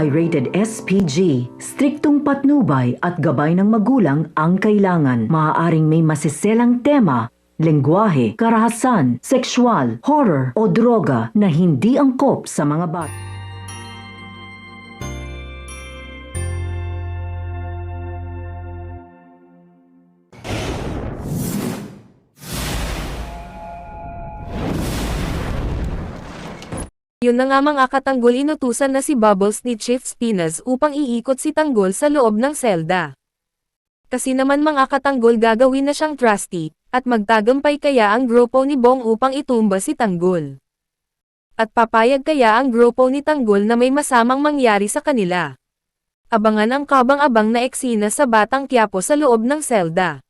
ay rated SPG. Striktong patnubay at gabay ng magulang ang kailangan. Maaaring may masiselang tema, lengguwahe, karahasan, sexual, horror o droga na hindi angkop sa mga bata. Yun na nga mga katanggol, inutusan na si Bubbles ni Chief Spinas upang iikot si Tanggol sa loob ng selda. Kasi naman mga katanggol, gagawin na siyang trusty, at magtagampay kaya ang grupo ni Bong upang itumba si Tanggol. At papayag kaya ang grupo ni Tanggol na may masamang mangyari sa kanila. Abangan ang kabang-abang na eksena sa Batang Quiapo sa loob ng selda.